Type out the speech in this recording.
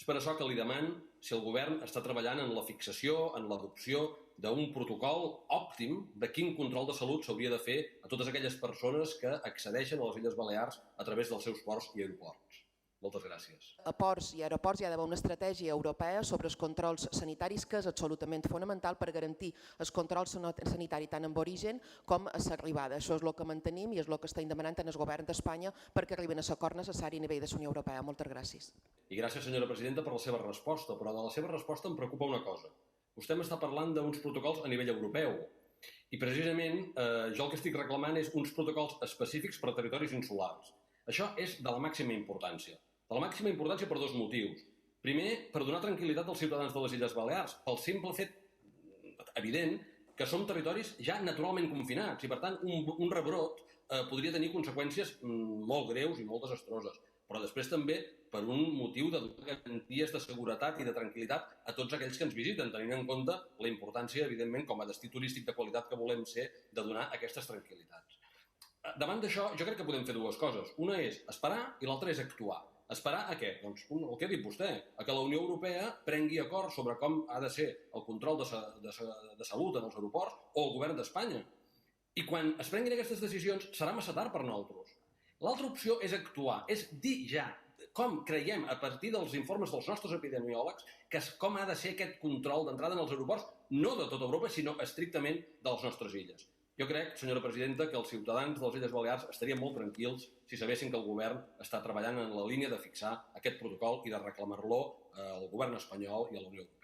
per això que li deman si el govern està treballant en la fixació, en l'adopció d'un protocol òptim de quin control de salut s'hauria de fer a totes aquelles persones que accedeixen a les Illes Balears a través dels seus ports i aeroports. Moltes gràcies. A ports i aeroports hi ha d'haver una estratègia europea sobre els controls sanitaris que és absolutament fonamental per garantir el control sanitari tant en origen com a l'arribada. Això és el que mantenim i és el que estem demanant en el govern d'Espanya perquè arriben a l'acord necessari a nivell de la Unió Europea. Moltes gràcies. I gràcies, senyora presidenta, per la seva resposta, però de la seva resposta em preocupa una cosa. Vostè m'està parlant d'uns protocols a nivell europeu i precisament jo el que estic reclamant és uns protocols específics per a territoris insulars. Això és de la màxima importància. De la màxima importància per dos motius. Primer, per donar tranquil·litat als ciutadans de les Illes Balears, pel simple fet evident que som territoris ja naturalment confinats i, per tant, un rebrot podria tenir conseqüències molt greus i molt desastroses. Però després també per un motiu de donar garanties de seguretat i de tranquil·litat a tots aquells que ens visiten, tenint en compte la importància, evidentment, com a destí turístic de qualitat que volem ser, de donar aquestes tranquil·litats. Davant d'això, jo crec que podem fer dues coses. Una és esperar i l'altra és actuar. Esperar a què? Doncs el que ha dit vostè, a que la Unió Europea prengui acord sobre com ha de ser el control de salut en els aeroports o el govern d'Espanya. I quan es prenguin aquestes decisions serà massa tard per nosaltres. L'altra opció és actuar, és dir ja com creiem, a partir dels informes dels nostres epidemiòlegs, com ha de ser aquest control d'entrada en els aeroports, no de tota Europa, sinó estrictament de les nostres illes. Jo crec, senyora presidenta, que els ciutadans de les Illes Balears estarien molt tranquils si sabessin que el govern està treballant en la línia de fixar aquest protocol i de reclamar-lo al govern espanyol i a la Unió Europea.